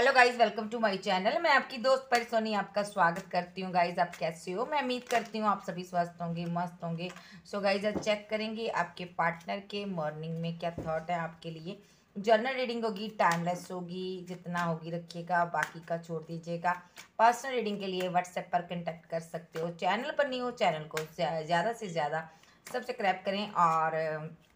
Hello guys, welcome to my channel. मैं आपकी दोस्त परिसोनी आपका स्वागत करती हूँ। गाइज आप कैसे हो? मैं उम्मीद करती हूँ आप सभी स्वस्थ होंगे, मस्त होंगे। सो गाइज आज चेक करेंगे आपके पार्टनर के मॉर्निंग में क्या थॉट है आपके लिए। जर्नल रीडिंग होगी, टाइमलेस होगी, जितना होगी रखिएगा, बाकी का छोड़ दीजिएगा। पर्सनल रीडिंग के लिए व्हाट्सएप पर कंटेक्ट कर सकते हो। चैनल पर नहीं हो, चैनल को ज़्यादा से ज़्यादा सब्सक्राइब करें और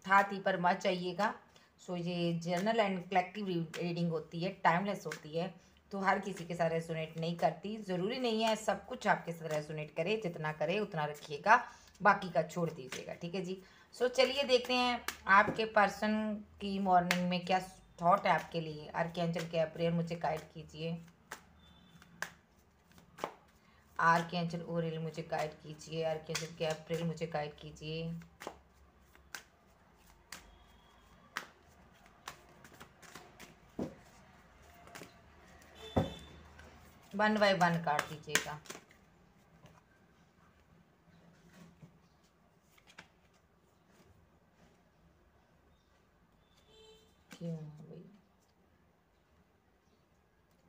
हाथ ही पर मत जाइएगा। सो ये जर्नल एंड कलेक्टिव रीडिंग होती है, टाइमलेस होती है, तो हर किसी के साथ रेजोनेट नहीं करती। ज़रूरी नहीं है सब कुछ आपके साथ रेजोनेट करे, जितना करे उतना रखिएगा, बाकी का छोड़ दीजिएगा। ठीक है जी। सो चलिए देखते हैं आपके पर्सन की मॉर्निंग में क्या थॉट है आपके लिए। आर्कएंजल गैब्रियल मुझे गाइड कीजिए। आर्कएंजल ओरेल मुझे गाइड कीजिए। आर्कएंजल गैब्रियल मुझे गाइड कीजिए। वन बाय वन काट दीजिएगा। क्यों भाई?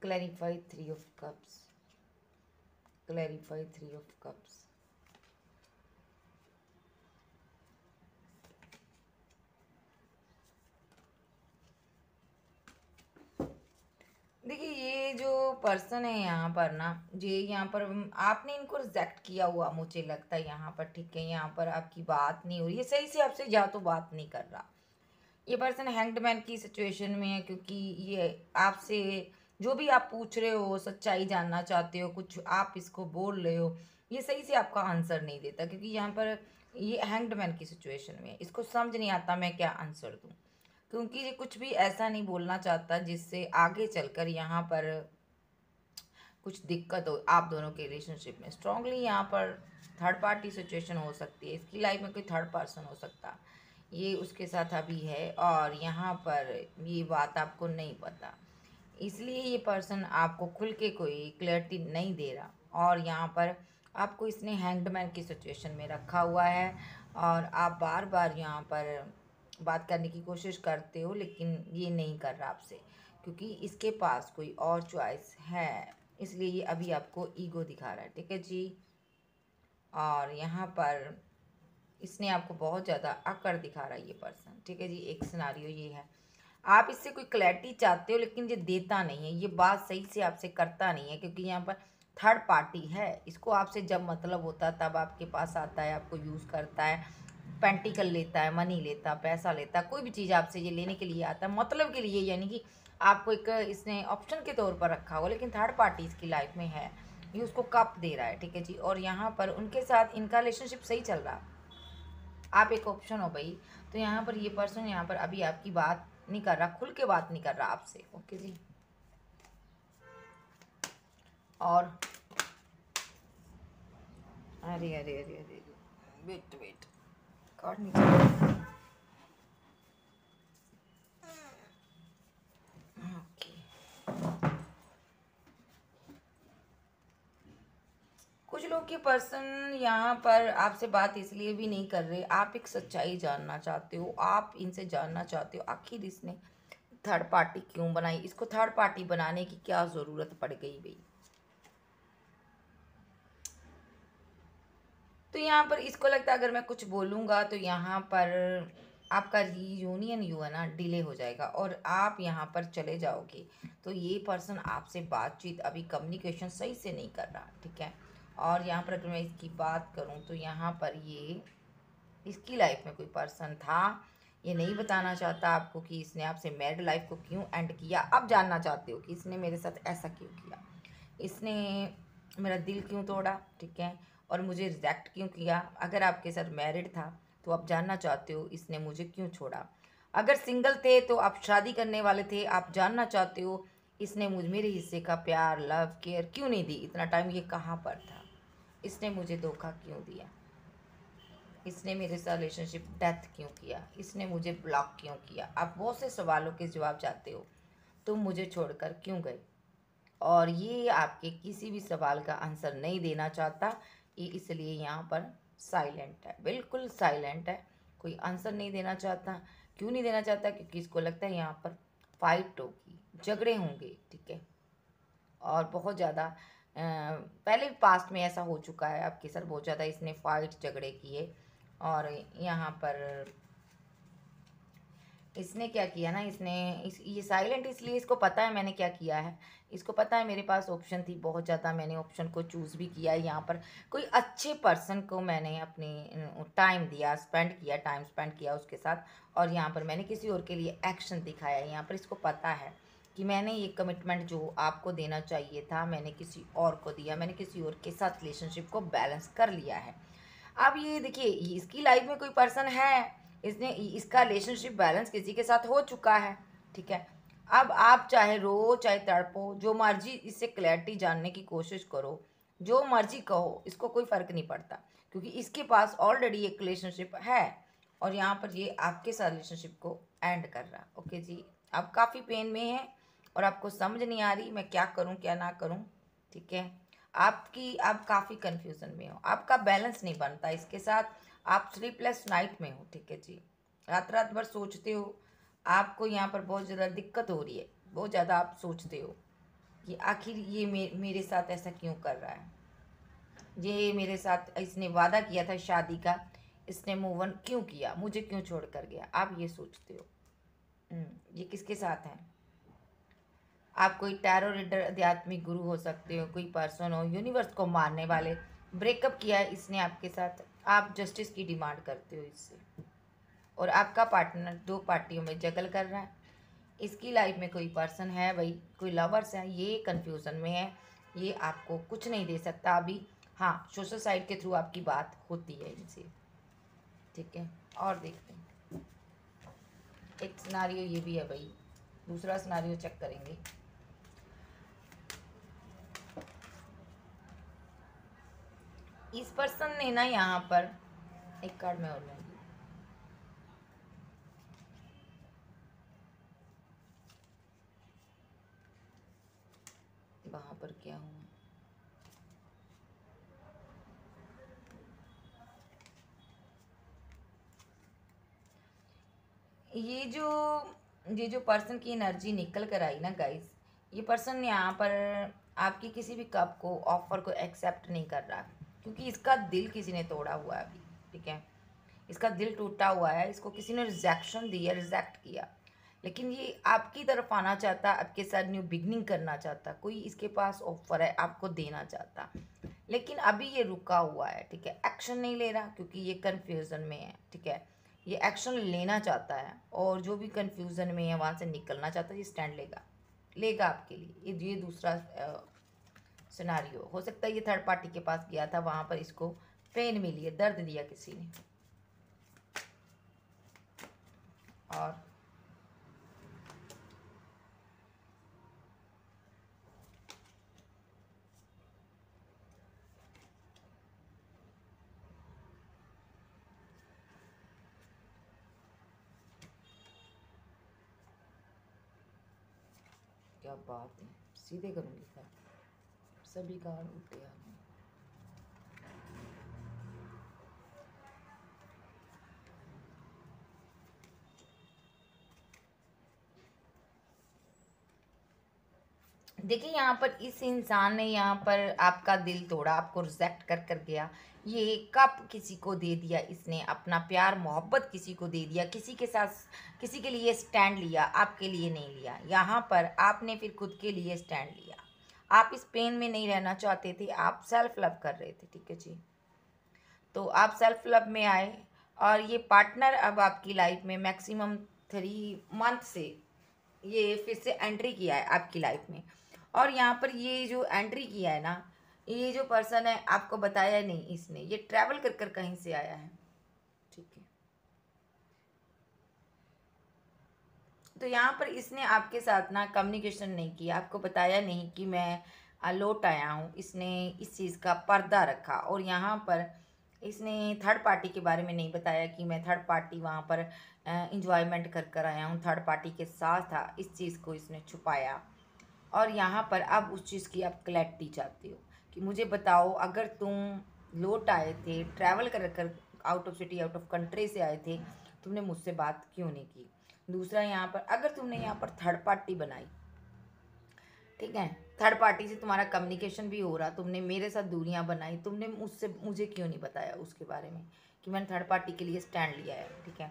Clarify three of cups. Clarify three of cups. देखिए ये जो पर्सन है यहाँ पर ना, ये यहाँ पर आपने इनको रिजेक्ट किया हुआ मुझे लगता है यहाँ पर। ठीक है, यहाँ पर आपकी बात नहीं हो रही है सही से आपसे, या तो बात नहीं कर रहा। ये पर्सन हैंग्ड की सिचुएशन में है, क्योंकि ये आपसे जो भी आप पूछ रहे हो, सच्चाई जानना चाहते हो, कुछ आप इसको बोल रहे हो, ये सही से आपका आंसर नहीं देता, क्योंकि यहाँ पर ये हैंग्ड की सिचुएशन में है। इसको समझ नहीं आता मैं क्या आंसर दूँ, क्योंकि ये कुछ भी ऐसा नहीं बोलना चाहता जिससे आगे चलकर यहाँ पर कुछ दिक्कत हो आप दोनों के रिलेशनशिप में। स्ट्रांगली यहाँ पर थर्ड पार्टी सिचुएशन हो सकती है, इसकी लाइफ में कोई थर्ड पर्सन हो सकता, ये उसके साथ अभी है, और यहाँ पर ये बात आपको नहीं पता, इसलिए ये पर्सन आपको खुल के कोई क्लैरिटी नहीं दे रहा। और यहाँ पर आपको इसने हैंग्ड की सिचुएशन में रखा हुआ है, और आप बार बार यहाँ पर बात करने की कोशिश करते हो, लेकिन ये नहीं कर रहा आपसे, क्योंकि इसके पास कोई और चॉइस है, इसलिए ये अभी आपको ईगो दिखा रहा है। ठीक है जी। और यहाँ पर इसने आपको बहुत ज़्यादा अकड़ दिखा रहा है ये पर्सन। ठीक है जी। एक सिनारियो ये है, आप इससे कोई क्लैरिटी चाहते हो, लेकिन ये देता नहीं है, ये बात सही से आपसे करता नहीं है, क्योंकि यहाँ पर थर्ड पार्टी है। इसको आपसे जब मतलब होता है तब आपके पास आता है, आपको यूज़ करता है, पेंटिकल लेता है, मनी लेता, पैसा लेता, कोई भी चीज़ आपसे ये लेने के लिए आता है, मतलब के लिए, यानी कि आपको एक इसने ऑप्शन के तौर पर रखा हुआ, लेकिन थर्ड पार्टी इसकी लाइफ में है, ये उसको कप दे रहा है। ठीक है जी। और यहाँ पर उनके साथ इनका रिलेशनशिप सही चल रहा, आप एक ऑप्शन हो भाई। तो यहाँ पर ये पर्सन यहाँ पर अभी आपकी बात नहीं कर रहा, खुल के बात नहीं कर रहा आपसे। ओके जी। और अरे अरे अरे अरे, वेट वेट, कार्ड नीचे। ओके, कुछ लोग के पर्सन यहाँ पर आपसे बात इसलिए भी नहीं कर रहे, आप एक सच्चाई जानना चाहते हो, आप इनसे जानना चाहते हो आखिर इसने थर्ड पार्टी क्यों बनाई, इसको थर्ड पार्टी बनाने की क्या ज़रूरत पड़ गई भाई। तो यहाँ पर इसको लगता है अगर मैं कुछ बोलूँगा तो यहाँ पर आपका रीयूनियन है ना, डिले हो जाएगा और आप यहाँ पर चले जाओगे। तो ये पर्सन आपसे बातचीत अभी कम्युनिकेशन सही से नहीं कर रहा। ठीक है। और यहाँ पर अगर मैं इसकी बात करूँ तो यहाँ पर ये इसकी लाइफ में कोई पर्सन था, ये नहीं बताना चाहता आपको कि इसने आपसे मैरिड लाइफ को क्यों एंड किया। अब जानना चाहते हो कि इसने मेरे साथ ऐसा क्यों किया, इसने मेरा दिल क्यों तोड़ा। ठीक है। और मुझे रिजेक्ट क्यों किया। अगर आपके साथ मैरिड था तो आप जानना चाहते हो इसने मुझे क्यों छोड़ा। अगर सिंगल थे तो आप शादी करने वाले थे, आप जानना चाहते हो इसने मुझ मेरे हिस्से का प्यार, लव, केयर क्यों नहीं दी। इतना टाइम ये कहाँ पर था, इसने मुझे धोखा क्यों दिया, इसने मेरे साथ रिलेशनशिप डेथ क्यों किया, इसने मुझे ब्लॉक क्यों किया। आप बहुत से सवालों के जवाब चाहते हो, तुम मुझे छोड़कर क्यों गए। और ये आपके किसी भी सवाल का आंसर नहीं देना चाहता, ये इसलिए यहाँ पर साइलेंट है, बिल्कुल साइलेंट है, कोई आंसर नहीं देना चाहता। क्यों नहीं देना चाहता? क्योंकि इसको लगता है यहाँ पर फाइट होगी, झगड़े होंगे। ठीक है। और बहुत ज़्यादा पहले भी पास्ट में ऐसा हो चुका है आपके साथ, बहुत ज़्यादा इसने फाइट झगड़े किए। और यहाँ पर इसने क्या किया ना, इसने ये साइलेंट इसलिए, इसको पता है मैंने क्या किया है, इसको पता है मेरे पास ऑप्शन थी बहुत ज़्यादा, मैंने ऑप्शन को चूज़ भी किया है। यहाँ पर कोई अच्छे पर्सन को मैंने अपनी टाइम दिया, टाइम स्पेंड किया उसके साथ, और यहाँ पर मैंने किसी और के लिए एक्शन दिखाया है। यहाँ पर इसको पता है कि मैंने ये कमिटमेंट जो आपको देना चाहिए था मैंने किसी और को दिया, मैंने किसी और के साथ रिलेशनशिप को बैलेंस कर लिया है। अब ये देखिए, इसकी लाइफ में कोई पर्सन है, इसने इसका रिलेशनशिप बैलेंस किसी के साथ हो चुका है, ठीक है। अब आप चाहे रो चाहे तड़पो, जो मर्जी इससे क्लैरिटी जानने की कोशिश करो, जो मर्जी कहो, इसको कोई फ़र्क नहीं पड़ता, क्योंकि इसके पास ऑलरेडी एक रिलेशनशिप है और यहाँ पर ये आपके साथ रिलेशनशिप को एंड कर रहा। ओके जी, आप काफ़ी पेन में हैं और आपको समझ नहीं आ रही मैं क्या करूँ क्या ना करूँ, ठीक है। आप काफ़ी कन्फ्यूज़न में हो, आपका बैलेंस नहीं बनता इसके साथ, आप स्लीपलेस नाइट में हो, ठीक है जी। रात रात भर सोचते हो, आपको यहाँ पर बहुत ज़्यादा दिक्कत हो रही है, बहुत ज़्यादा आप सोचते हो कि आखिर ये मेरे साथ ऐसा क्यों कर रहा है, ये मेरे साथ इसने वादा किया था शादी का, इसने मूव ऑन क्यों किया, मुझे क्यों छोड़ कर गया, आप ये सोचते हो। ये किसके साथ है? आप कोई टैरो रीडर, आध्यात्मिक गुरु हो सकते हो, कोई पर्सन हो यूनिवर्स को मानने वाले। ब्रेकअप किया है इसने आपके साथ, आप जस्टिस की डिमांड करते हो इससे, और आपका पार्टनर दो पार्टियों में जगल कर रहा है। इसकी लाइफ में कोई पर्सन है भाई, कोई लवर्स है, ये कन्फ्यूज़न में है, ये आपको कुछ नहीं दे सकता अभी। हाँ, सोशल साइट के थ्रू आपकी बात होती है इनसे, ठीक है। और देखते हैं, एक सिनारियो ये भी है भाई, दूसरा सिनारियो चेक करेंगे। इस पर्सन ने ना यहाँ पर एक कार्ड में और लूँगी, वहाँ पर क्या हुआ, ये जो पर्सन की एनर्जी निकल कर आई ना गाइस, ये पर्सन यहाँ पर आपकी किसी भी कप को, ऑफर को एक्सेप्ट नहीं कर रहा, क्योंकि इसका दिल किसी ने तोड़ा हुआ है अभी, ठीक है। इसका दिल टूटा हुआ है, इसको किसी ने रिजेक्शन दिया, रिजेक्ट किया, लेकिन ये आपकी तरफ आना चाहता, आपके साथ न्यू बिगनिंग करना चाहता, कोई इसके पास ऑफर है आपको देना चाहता, लेकिन अभी ये रुका हुआ है, ठीक है। एक्शन नहीं ले रहा क्योंकि ये कन्फ्यूज़न में है, ठीक है। ये एक्शन लेना चाहता है और जो भी कन्फ्यूज़न में है वहाँ से निकलना चाहता है, ये स्टैंड लेगा, लेगा आपके लिए। ये दूसरा सिनारियो हो सकता है, ये थर्ड पार्टी के पास गया था, वहाँ पर इसको पेन मिली है, दर्द दिया किसी ने, और क्या बात है, सीधे करूँगी सर, सभी कार्ड उल्टे आ गए। देखिए, यहाँ पर इस इंसान ने यहाँ पर आपका दिल तोड़ा, आपको रिजेक्ट कर कर गया, ये कप किसी को दे दिया, इसने अपना प्यार मोहब्बत किसी को दे दिया, किसी के साथ किसी के लिए स्टैंड लिया, आपके लिए नहीं लिया। यहाँ पर आपने फिर खुद के लिए स्टैंड लिया, आप इस पेन में नहीं रहना चाहते थे, आप सेल्फ लव कर रहे थे, ठीक है जी। तो आप सेल्फ लव में आए, और ये पार्टनर अब आपकी लाइफ में मैक्सिमम 3 मंथ से ये फिर से एंट्री किया है आपकी लाइफ में। और यहाँ पर ये जो एंट्री किया है ना, ये जो पर्सन है, आपको बताया नहीं इसने, ये ट्रैवल कर कर कहीं से आया है, ठीक है। तो यहाँ पर इसने आपके साथ ना कम्युनिकेशन नहीं किया, आपको बताया नहीं कि मैं लौट आया हूँ, इसने इस चीज़ का पर्दा रखा। और यहाँ पर इसने थर्ड पार्टी के बारे में नहीं बताया कि मैं थर्ड पार्टी वहाँ पर इंजॉयमेंट कर कर आया हूँ, थर्ड पार्टी के साथ था, इस चीज़ को इसने छुपाया। और यहाँ पर अब उस चीज़ की आप क्लैरिटी चाहते हो कि मुझे बताओ, अगर तुम लौट आए थे, ट्रैवल कर कर out of city, out of country से आए थे, तुमने मुझसे बात क्यों नहीं की। दूसरा, यहाँ पर अगर तुमने यहाँ पर थर्ड पार्टी बनाई, ठीक है, थर्ड पार्टी से तुम्हारा कम्युनिकेशन भी हो रहा, तुमने मेरे साथ दूरियां बनाई, तुमने मुझे क्यों नहीं बताया उसके बारे में कि मैंने थर्ड पार्टी के लिए स्टैंड लिया है, ठीक है।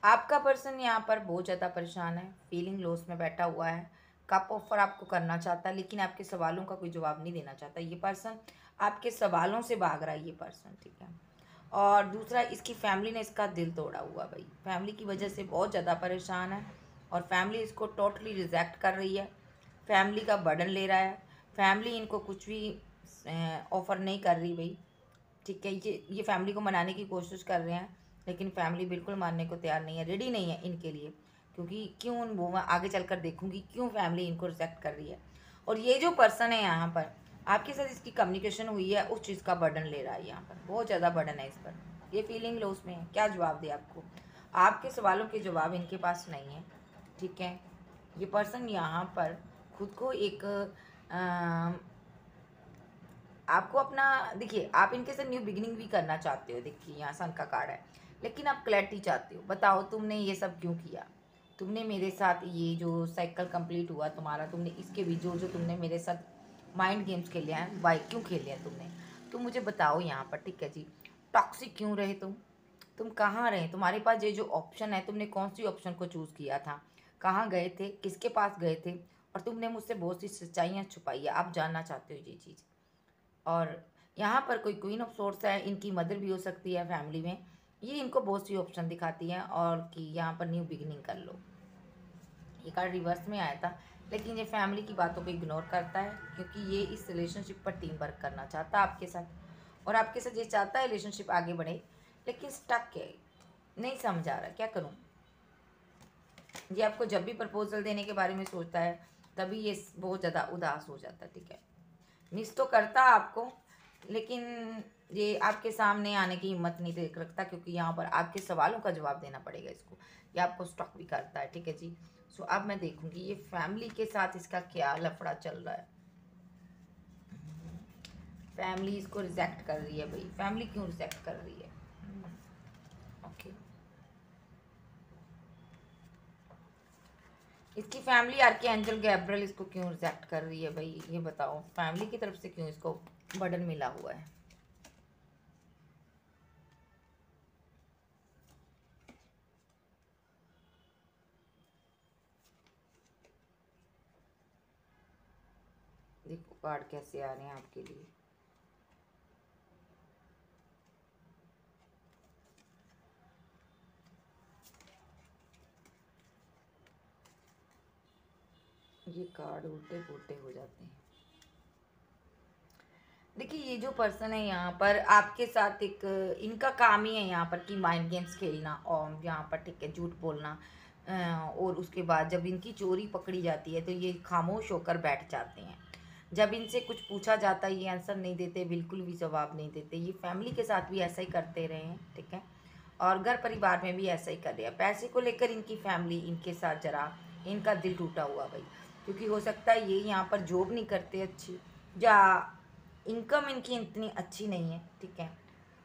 आपका पर्सन यहाँ पर बहुत ज़्यादा परेशान है, फीलिंग लॉस में बैठा हुआ है। कप ऑफर आपको करना चाहता है, लेकिन आपके सवालों का कोई जवाब नहीं देना चाहता। ये पर्सन आपके सवालों से भाग रहा है, ये पर्सन, ठीक है। और दूसरा, इसकी फैमिली ने इसका दिल तोड़ा हुआ भाई, फैमिली की वजह से बहुत ज़्यादा परेशान है और फैमिली इसको टोटली रिजेक्ट कर रही है, फैमिली का बर्डन ले रहा है, फैमिली इनको कुछ भी ऑफ़र नहीं कर रही भाई, ठीक है। ये फैमिली को मनाने की कोशिश कर रहे हैं, लेकिन फैमिली बिल्कुल मानने को तैयार नहीं है, रेडी नहीं है इनके लिए, क्योंकि क्यों, वो मैं आगे चलकर देखूंगी क्यों फैमिली इनको रिजेक्ट कर रही है। और ये जो पर्सन है यहाँ पर, आपके साथ इसकी कम्युनिकेशन हुई है, उस चीज़ का बर्डन ले रहा है, यहाँ पर बहुत ज़्यादा बर्डन है इस पर, ये फीलिंग लॉस में है। क्या जवाब दे आपको, आपके सवालों के जवाब इनके पास नहीं है, ठीक है। ये पर्सन यहाँ पर खुद को एक आपको अपना, देखिए आप इनके साथ न्यू बिगिनिंग भी करना चाहते हो, देखिए यहाँ सन का कार्ड है, लेकिन आप क्लैरिटी चाहते हो। बताओ तुमने ये सब क्यों किया, तुमने मेरे साथ ये जो साइकिल कंप्लीट हुआ तुम्हारा, तुमने इसके भी जो जो तुमने मेरे साथ माइंड गेम्स खेले हैं, वाई क्यों खेले हैं तुमने, तुम मुझे बताओ यहाँ पर, ठीक है जी। टॉक्सिक क्यों रहे तुम कहाँ रहे, तुम्हारे पास ये जो ऑप्शन है, तुमने कौन सी ऑप्शन को चूज़ किया था, कहाँ गए थे, किसके पास गए थे, और तुमने मुझसे बहुत सी सच्चाइयाँ छुपाई है, आप जानना चाहते हो ये चीज़। और यहाँ पर कोई क्वीन ऑफ सोर्स है, इनकी मदर भी हो सकती है फैमिली में, ये इनको बहुत सी ऑप्शन दिखाती है और कि यहाँ पर न्यू बिगिनिंग कर लो। ये कार्ड रिवर्स में आया था, लेकिन ये फैमिली की बातों को इग्नोर करता है, क्योंकि ये इस रिलेशनशिप पर टीम वर्क करना चाहता है आपके साथ, और आपके साथ ये चाहता है रिलेशनशिप आगे बढ़े, लेकिन स्टक है, नहीं समझ आ रहा क्या करूँ। ये आपको जब भी प्रपोजल देने के बारे में सोचता है, तभी ये बहुत ज़्यादा उदास हो जाता है, ठीक है। मिस तो करता आपको, लेकिन ये आपके सामने आने की हिम्मत नहीं देख रखता, क्योंकि यहाँ पर आपके सवालों का जवाब देना पड़ेगा इसको, ये आपको स्टॉक भी करता है, ठीक है जी। सो अब मैं देखूंगी ये फैमिली के साथ इसका क्या लफड़ा चल रहा है। फैमिली इसको रिजेक्ट कर रही है भाई, फैमिली क्यों रिजेक्ट कर रही है, ओके। इसकी फैमिली आर्कएंजल गैब्रियल इसको क्यों रिजेक्ट कर रही है भाई, ये बताओ, फैमिली की तरफ से क्यों इसको बर्डन मिला हुआ है। देखो कार्ड कैसे आ रहे हैं आपके लिए। ये कार्ड उल्टे पुल्टे हो जाते हैं। देखिए ये जो पर्सन है यहाँ पर आपके साथ एक, इनका काम ही है यहाँ पर कि माइंड गेम्स खेलना और यहाँ पर, ठीक है, झूठ बोलना, और उसके बाद जब इनकी चोरी पकड़ी जाती है तो ये खामोश होकर बैठ जाते हैं। जब इनसे कुछ पूछा जाता है ये आंसर नहीं देते, बिल्कुल भी जवाब नहीं देते। ये फैमिली के साथ भी ऐसा ही करते रहे हैं, ठीक है, और घर परिवार में भी ऐसा ही कर रहे हैं। पैसे को लेकर इनकी फैमिली इनके साथ जरा, इनका दिल टूटा हुआ भाई, क्योंकि हो सकता है ये यहाँ पर जॉब नहीं करते अच्छी, या इनकम इनकी इतनी अच्छी नहीं है, ठीक है,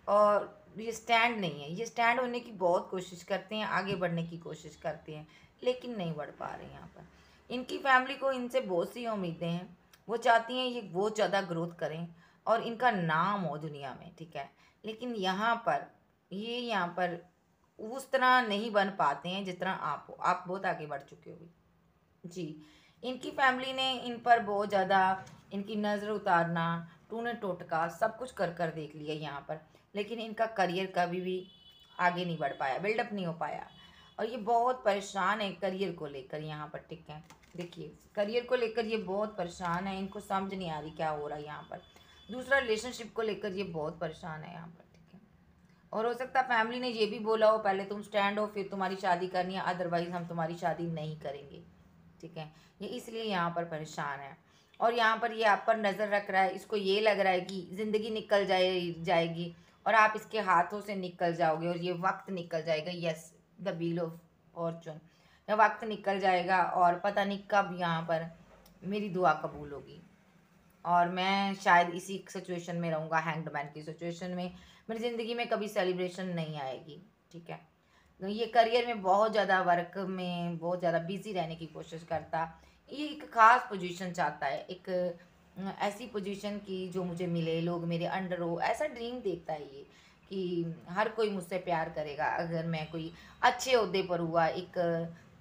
और ये स्टैंड नहीं है, ये स्टैंड होने की बहुत कोशिश करते हैं, आगे बढ़ने की कोशिश करते हैं, लेकिन नहीं बढ़ पा रहे हैं। यहाँ पर इनकी फैमिली को इनसे बहुत सी उम्मीदें हैं, वो चाहती हैं ये बहुत ज़्यादा ग्रोथ करें और इनका नाम हो दुनिया में, ठीक है, लेकिन यहाँ पर ये यहाँ पर उस तरह नहीं बन पाते हैं जिस तरह आप हो, आप बहुत आगे बढ़ चुके हो जी। इनकी फैमिली ने इन पर बहुत ज़्यादा इनकी नज़र उतारना, टूने टोटका सब कुछ कर कर देख लिया यहाँ पर, लेकिन इनका करियर कभी भी आगे नहीं बढ़ पाया, बिल्डअप नहीं हो पाया, और ये बहुत परेशान है करियर को लेकर यहाँ पर, ठीक है। देखिए करियर को लेकर ये बहुत परेशान है, इनको समझ नहीं आ रही क्या हो रहा है यहाँ पर। दूसरा, रिलेशनशिप को लेकर ये बहुत परेशान है यहाँ पर, ठीक है, और हो सकता है फैमिली ने ये भी बोला हो पहले तुम स्टैंड हो फिर तुम्हारी शादी करनी है, अदरवाइज हम तुम्हारी शादी नहीं करेंगे, ठीक है। ये इसलिए यहाँ पर परेशान है, और यहाँ पर ये आप पर नज़र रख रहा है, इसको ये लग रहा है कि ज़िंदगी निकल जाएगी और आप इसके हाथों से निकल जाओगे, और ये वक्त निकल जाएगा, yes, the wheel of Fortune, यह वक्त निकल जाएगा और पता नहीं कब यहाँ पर मेरी दुआ कबूल होगी, और मैं शायद इसी सिचुएशन में रहूँगा, हैंग्ड मैन की सिचुएशन में, मेरी ज़िंदगी में कभी सेलिब्रेशन नहीं आएगी, ठीक है। तो ये करियर में बहुत ज़्यादा वर्क में बहुत ज़्यादा बिजी रहने की कोशिश करता, ये एक खास पोजीशन चाहता है, एक ऐसी पोजीशन की जो मुझे मिले, लोग मेरे अंडर हो, ऐसा ड्रीम देखता है ये, कि हर कोई मुझसे प्यार करेगा अगर मैं कोई अच्छे ओहदे पर हुआ। एक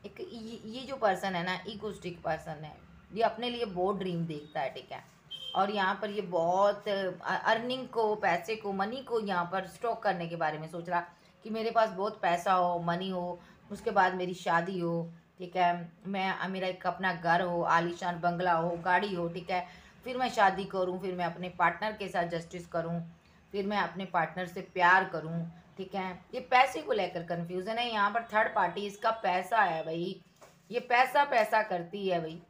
एक ये जो पर्सन है ना, इगोस्टिक पर्सन है, ये अपने लिए बहुत ड्रीम देखता है, ठीक है। और यहाँ पर ये बहुत अर्निंग को, पैसे को, मनी को यहाँ पर स्टॉक करने के बारे में सोच रहा, कि मेरे पास बहुत पैसा हो, मनी हो, उसके बाद मेरी शादी हो, ठीक है, मैं मेरा एक अपना घर हो, आलीशान बंगला हो, गाड़ी हो, ठीक है, फिर मैं शादी करूं, फिर मैं अपने पार्टनर के साथ जस्टिस करूं, फिर मैं अपने पार्टनर से प्यार करूं, ठीक है। ये पैसे को लेकर कंफ्यूजन है यहाँ पर, थर्ड पार्टी इसका पैसा है भाई, ये पैसा पैसा करती है भाई।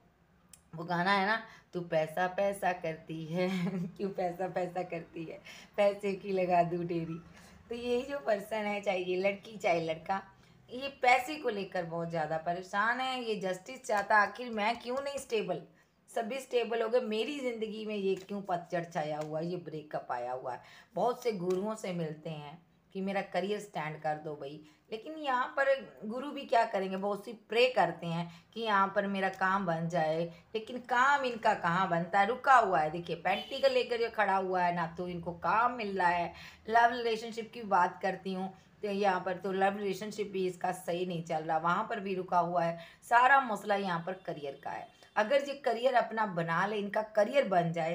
वो गाना है ना, तू पैसा पैसा करती है क्यों पैसा पैसा करती है, पैसे की लगा दूं डेरी। तो यही जो पर्सन है, चाहे ये लड़की चाहे लड़का, ये पैसे को लेकर बहुत ज़्यादा परेशान है। ये जस्टिस चाहता, आखिर मैं क्यों नहीं स्टेबल, सभी स्टेबल हो गए, मेरी ज़िंदगी में ये क्यों पतझड़ छाया हुआ है, ये ब्रेकअप आया हुआ है। बहुत से गुरुओं से मिलते हैं कि मेरा करियर स्टैंड कर दो भाई, लेकिन यहाँ पर गुरु भी क्या करेंगे, बहुत सी प्रे करते हैं कि यहाँ पर मेरा काम बन जाए, लेकिन काम इनका कहाँ बनता है, रुका हुआ है। देखिए पेंटिकल लेकर जो खड़ा हुआ है ना, तो इनको काम मिल रहा है। लव रिलेशनशिप की बात करती हूँ तो यहाँ पर तो लव रिलेशनशिप भी इसका सही नहीं चल रहा, वहाँ पर भी रुका हुआ है। सारा मसला यहाँ पर करियर का है। अगर ये करियर अपना बना ले, इनका करियर बन जाए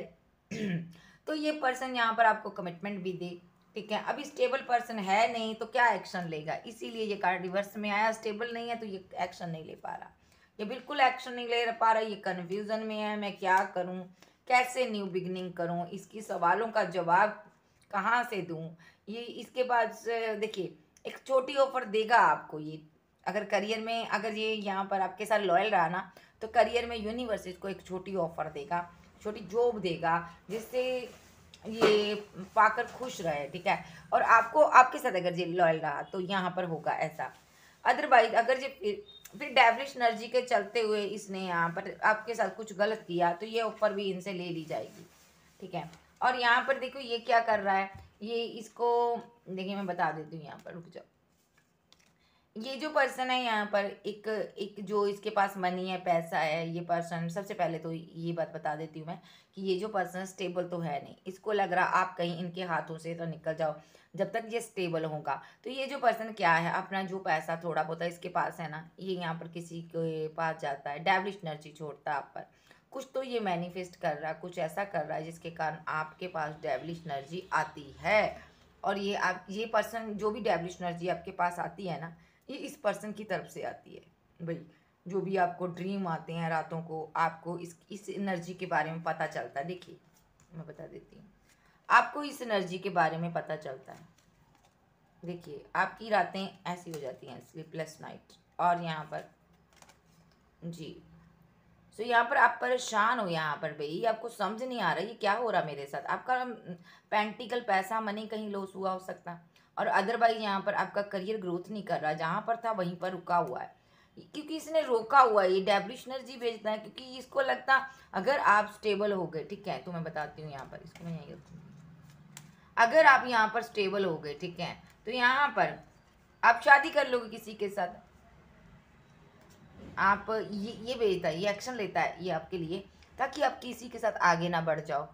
तो ये पर्सन यहाँ पर आपको कमिटमेंट भी दे, ठीक है। अभी स्टेबल पर्सन है नहीं तो क्या एक्शन लेगा, इसीलिए ये कार्ड रिवर्स में आया। स्टेबल नहीं है तो ये एक्शन नहीं ले पा रहा, ये बिल्कुल एक्शन नहीं ले पा रहा, ये कन्फ्यूजन में है, मैं क्या करूं, कैसे न्यू बिगनिंग करूं, इसकी सवालों का जवाब कहाँ से दूं। ये इसके बाद देखिए एक छोटी ऑफर देगा आपको ये, अगर करियर में, अगर ये यहाँ पर आपके साथ लॉयल रहा ना, तो करियर में यूनिवर्स इसको एक छोटी ऑफर देगा, छोटी जॉब देगा, जिससे ये पाकर खुश रहे, ठीक है। और आपको, आपके साथ अगर ये लॉयल रहा तो यहाँ पर होगा ऐसा। अदरवाइज अगर ये फिर डेविलिश एनर्जी के चलते हुए इसने यहाँ पर आपके साथ कुछ गलत किया, तो ये ऑफर भी इनसे ले ली जाएगी, ठीक है। और यहाँ पर देखो ये क्या कर रहा है, ये इसको देखिए मैं बता देती हूँ, यहाँ पर रुक जाओ। ये जो पर्सन है यहाँ पर, एक एक जो इसके पास मनी है, पैसा है, ये पर्सन, सबसे पहले तो ये बात बता देती हूँ मैं, कि ये जो पर्सन स्टेबल तो है नहीं। इसको लग रहा आप कहीं इनके हाथों से तो निकल जाओ, जब तक ये स्टेबल होगा। तो ये जो पर्सन क्या है, अपना जो पैसा थोड़ा बहुत इसके पास है ना, ये यहाँ पर किसी के पास जाता है, डेविलिश एनर्जी छोड़ता है आप पर। कुछ तो ये मैनिफेस्ट कर रहा है, कुछ ऐसा कर रहा है जिसके कारण आपके पास डेविलिश एनर्जी आती है। और ये आप, ये पर्सन जो भी डेविलिश एनर्जी आपके पास आती है ना, ये इस पर्सन की तरफ से आती है भाई। जो भी आपको ड्रीम आते हैं रातों को, आपको इस एनर्जी के बारे में पता चलता है। देखिए मैं बता देती हूँ, आपको इस एनर्जी के बारे में पता चलता है। देखिए आपकी रातें ऐसी हो जाती हैं, स्लीपलेस नाइट। और यहाँ पर जी, सो यहाँ पर आप परेशान हो, यहाँ पर भाई आपको समझ नहीं आ रहा ये क्या हो रहा मेरे साथ। आपका पेंटिकल, पैसा, मनी कहीं लॉस हुआ हो सकता, और अदरवाइज यहाँ पर आपका करियर ग्रोथ नहीं कर रहा, जहाँ पर था वहीं पर रुका हुआ है, क्योंकि इसने रोका हुआ है। ये डेविलिश एनर्जी भेजता है, क्योंकि इसको लगता अगर आप स्टेबल हो गए, ठीक है, तो मैं बताती हूँ यहाँ पर, इसको मैं यही रखूँगी। अगर आप यहाँ पर स्टेबल हो गए, ठीक है, तो यहाँ पर आप शादी कर लोगे किसी के साथ। आप ये भेजता है, ये एक्शन लेता है ये आपके लिए, ताकि आप किसी के साथ आगे ना बढ़ जाओ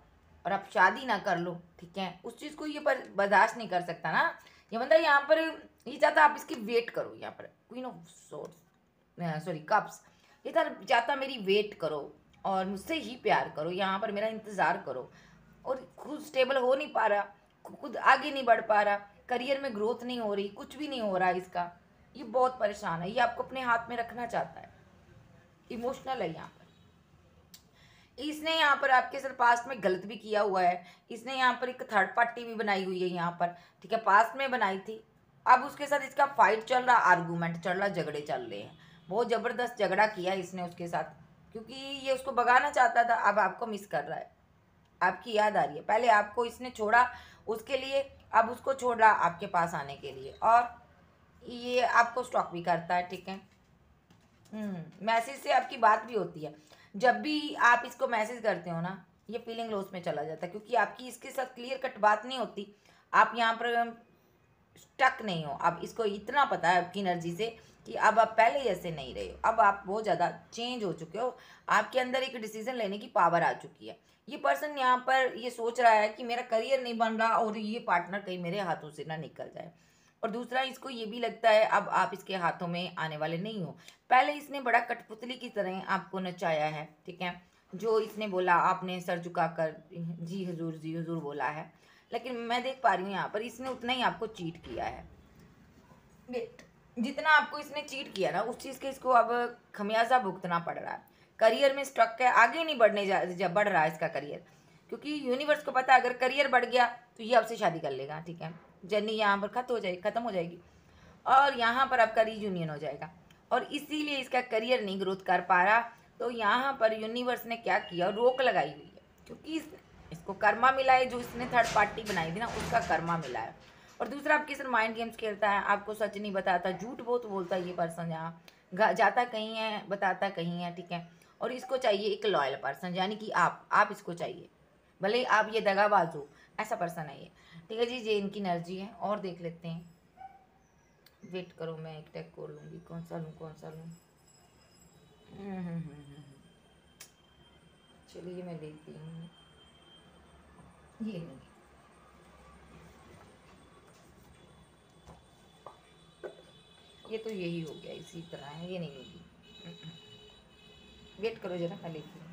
और आप शादी ना कर लो, ठीक है। उस चीज़ को ये पर बर्दाश्त नहीं कर सकता ना ये बंदा। यहाँ पर ये चाहता आप इसकी वेट करो, यहाँ पर queen of swords, sorry cups, ये चाहता मेरी वेट करो और मुझसे ही प्यार करो, यहाँ पर मेरा इंतज़ार करो। और खुद स्टेबल हो नहीं पा रहा, खुद आगे नहीं बढ़ पा रहा, करियर में ग्रोथ नहीं हो रही, कुछ भी नहीं हो रहा इसका। ये बहुत परेशान है, ये आपको अपने हाथ में रखना चाहता है, इमोशनल है यहाँ पर। इसने यहाँ पर आपके साथ पास्ट में गलत भी किया हुआ है। इसने यहाँ पर एक थर्ड पार्टी भी बनाई हुई है यहाँ पर, ठीक है, पास्ट में बनाई थी। अब उसके साथ इसका फाइट चल रहा, आर्गूमेंट चल रहा, झगड़े चल रहे हैं। बहुत ज़बरदस्त झगड़ा किया इसने उसके साथ, क्योंकि ये उसको भगाना चाहता था। अब आपको मिस कर रहा है, आपकी याद आ रही है। पहले आपको इसने छोड़ा उसके लिए, अब उसको छोड़ रहा आपके पास आने के लिए, और ये आपको स्टॉक भी करता है, ठीक है। मैसेज से आपकी बात भी होती है। जब भी आप इसको मैसेज करते हो ना, ये फीलिंग लॉस में चला जाता है, क्योंकि आपकी इसके साथ क्लियर कट बात नहीं होती। आप यहाँ पर स्टक नहीं हो। अब इसको इतना पता है आपकी एनर्जी से कि अब आप पहले जैसे नहीं रहे हो, अब आप बहुत ज़्यादा चेंज हो चुके हो, आपके अंदर एक डिसीजन लेने की पावर आ चुकी है। ये पर्सन यहाँ पर ये सोच रहा है कि मेरा करियर नहीं बन रहा और ये पार्टनर कहीं मेरे हाथों से ना निकल जाए। और दूसरा, इसको ये भी लगता है अब आप इसके हाथों में आने वाले नहीं हो। पहले इसने बड़ा कठपुतली की तरह आपको नचाया है, ठीक है। जो इसने बोला आपने सर झुकाकर जी हुजूर बोला है, लेकिन मैं देख पा रही हूँ यहाँ पर इसने उतना ही आपको चीट किया है। जितना आपको इसने चीट किया ना, उस चीज़ के इसको अब खमियाजा भुगतना पड़ रहा है। करियर में स्ट्रक है, आगे नहीं बढ़ रहा है इसका करियर, क्योंकि यूनिवर्स को पता है अगर करियर बढ़ गया तो ये आपसे शादी कर लेगा, ठीक है। जर्नी यहाँ पर खत्म हो जाएगी और यहाँ पर आपका रीयूनियन हो जाएगा, और इसीलिए इसका करियर नहीं ग्रोथ कर पा रहा। तो यहाँ पर यूनिवर्स ने क्या किया, रोक लगाई हुई है, क्योंकि इसको कर्मा मिला है, जो इसने थर्ड पार्टी बनाई थी ना उसका कर्मा मिला है। और दूसरा, आपके साथ माइंड गेम्स खेलता है, आपको सच नहीं बताता, झूठ बहुत बोलता है ये पर्सन, यहाँ जाता कहीं है बताता कहीं है, ठीक है। और इसको चाहिए एक लॉयल पर्सन, यानी कि आप इसको चाहिए, भले आप ये दगाबाज हो, ऐसा पर्सन है ये, ठीक है जी। ये इनकी एनर्जी है। और देख लेते हैं, वेट करो, मैं एक टैग खोल लूँगी, कौन सा लूँ। चलिए मैं लेती हूँ, ये लूँगी। ये तो यही हो गया, इसी तरह है, ये नहीं होगी। वेट करो जरा, मैं लेती हूँ।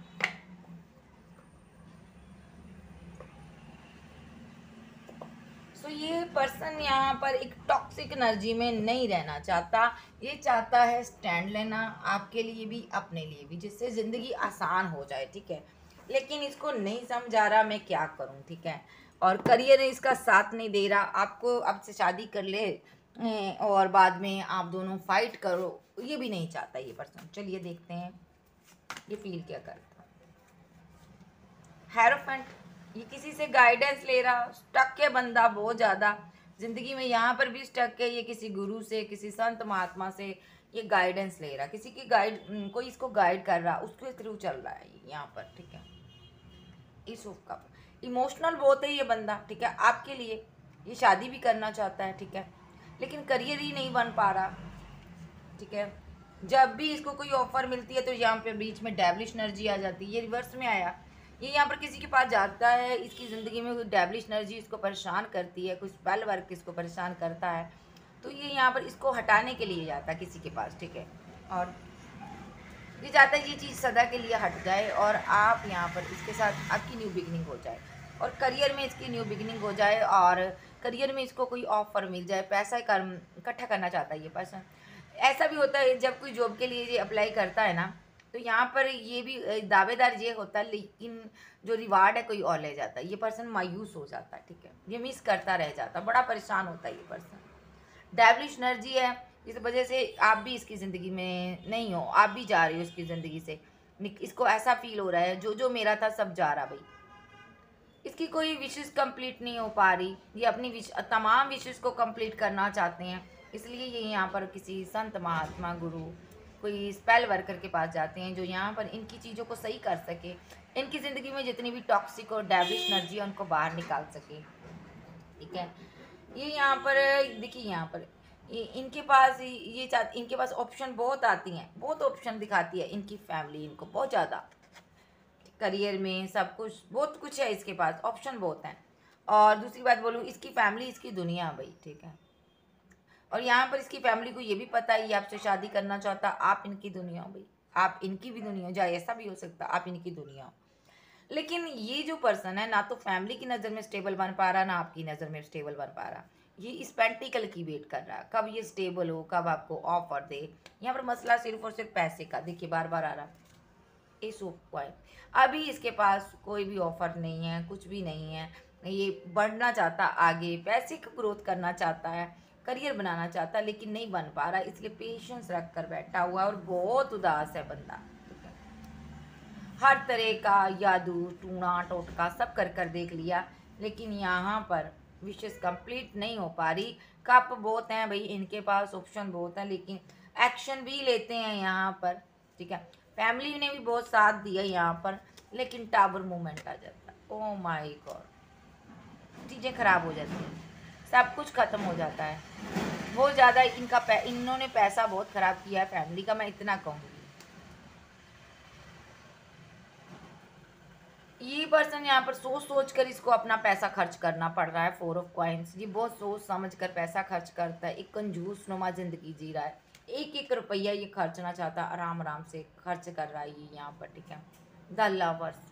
तो ये पर्सन यहाँ पर एक टॉक्सिक एनर्जी में नहीं रहना चाहता, ये चाहता है स्टैंड लेना आपके लिए भी अपने लिए भी, जिससे ज़िंदगी आसान हो जाए, ठीक है। लेकिन इसको नहीं समझ आ रहा मैं क्या करूँ, ठीक है। और करियर इसका साथ नहीं दे रहा, आपको आपसे शादी कर ले और बाद में आप दोनों फाइट करो, ये भी नहीं चाहता ये पर्सन। चलिए देखते हैं ये फील क्या करता है। हेरोफेंट, ये किसी से गाइडेंस ले रहा, स्टक है बंदा बहुत ज़्यादा ज़िंदगी में, यहाँ पर भी स्टक है। ये किसी गुरु से, किसी संत महात्मा से ये गाइडेंस ले रहा, किसी की कोई इसको गाइड कर रहा, उसके थ्रू चल रहा है यहाँ पर, ठीक है। इस का इमोशनल बहुत है ये बंदा, ठीक है, आपके लिए। ये शादी भी करना चाहता है, ठीक है, लेकिन करियर ही नहीं बन पा रहा, ठीक है। जब भी इसको कोई ऑफर मिलती है तो यहाँ पे बीच में डेविलिश एनर्जी आ जाती है, ये रिवर्स में आया। ये यहाँ पर किसी के पास जाता है, इसकी ज़िंदगी में कोई डेविलिश एनर्जी इसको परेशान करती है, कुछ स्पेल वर्क इसको परेशान करता है, तो ये यहाँ पर इसको हटाने के लिए जाता है किसी के पास, ठीक है। और ये चाहता है ये चीज़ सदा के लिए हट जाए और आप यहाँ पर इसके साथ आपकी न्यू बिगनिंग हो जाए, और करियर में इसकी न्यू बिगनिंग हो जाए, और करियर में इसको कोई ऑफर मिल जाए, पैसा इकट्ठा करना चाहता है ये पर्सन। ऐसा भी होता है जब कोई जॉब के लिए ये अप्लाई करता है ना, तो यहाँ पर ये भी दावेदार ये होता है, लेकिन जो रिवार्ड है कोई और ले जाता है। ये पर्सन मायूस हो जाता है, ठीक है, ये मिस करता रह जाता है, बड़ा परेशान होता है ये पर्सन। डेविलिश एनर्जी है, इस वजह से आप भी इसकी ज़िंदगी में नहीं हो, आप भी जा रही हो इसकी ज़िंदगी से। इसको ऐसा फील हो रहा है जो जो मेरा था सब जा रहा भाई। इसकी कोई विशेष कंप्लीट नहीं हो पा रही, ये अपनी तमाम विशेष को कंप्लीट करना चाहते हैं, इसलिए ये यहाँ पर किसी संत महात्मा गुरु कोई स्पेल वर्कर के पास जाते हैं, जो यहाँ पर इनकी चीज़ों को सही कर सके, इनकी ज़िंदगी में जितनी भी टॉक्सिक और डेविलिश एनर्जी है उनको बाहर निकाल सके, ठीक है। ये यहाँ पर देखिए, यहाँ पर इनके पास इनके पास ऑप्शन बहुत आती हैं, बहुत ऑप्शन दिखाती है इनकी फैमिली, इनको बहुत ज़्यादा करियर में सब कुछ बहुत कुछ है इसके पास, ऑप्शन बहुत हैं। और दूसरी बात बोलूँ, इसकी फैमिली इसकी दुनिया भाई, ठीक है। और यहाँ पर इसकी फैमिली को ये भी पता है ये आपसे शादी करना चाहता, आप इनकी दुनिया हो भाई, आप इनकी भी दुनिया हो जाए, ऐसा भी हो सकता आप इनकी दुनिया हो। लेकिन ये जो पर्सन है ना तो फैमिली की नज़र में स्टेबल बन पा रहा, ना आपकी नज़र में स्टेबल बन पा रहा। ये इस पेंटिकल की वेट कर रहा है, कब ये स्टेबल हो, कब आपको ऑफर दे। यहाँ पर मसला सिर्फ और सिर्फ पैसे का, देखिए बार बार आ रहा इस पॉइंट। अभी इसके पास कोई भी ऑफर नहीं है, कुछ भी नहीं है, ये बढ़ना चाहता आगे, पैसे का ग्रोथ करना चाहता है, करियर बनाना चाहता है, लेकिन नहीं बन पा रहा, इसलिए पेशेंस रख कर बैठा हुआ है और बहुत उदास है बंदा। हर तरह का जादू टूना टोटका सब कर कर देख लिया, लेकिन यहाँ पर विशेष कंप्लीट नहीं हो पा रही। कप बहुत हैं भाई इनके पास, ऑप्शन बहुत हैं, लेकिन एक्शन भी लेते हैं यहाँ पर, ठीक है। फैमिली ने भी बहुत साथ दिया यहाँ पर, लेकिन टावर मूवमेंट आ जाता है, ओह माय गॉड, चीज़ें खराब हो जाती हैं। सब कुछ खत्म हो जाता है। बहुत ज़्यादा इन्होंने पैसा बहुत ख़राब किया है फैमिली का, मैं इतना कहूँगी। ये पर्सन यहाँ पर सोच सोच कर इसको अपना पैसा खर्च करना पड़ रहा है। 4 ऑफ कॉइन्स, ये बहुत सोच समझ कर पैसा खर्च करता है, एक कंजूस नुमा ज़िंदगी जी रहा है। एक एक रुपया ये खर्चना चाहता है, आराम आराम से खर्च कर रहा है ये यहाँ पर, ठीक है। द लवर्स,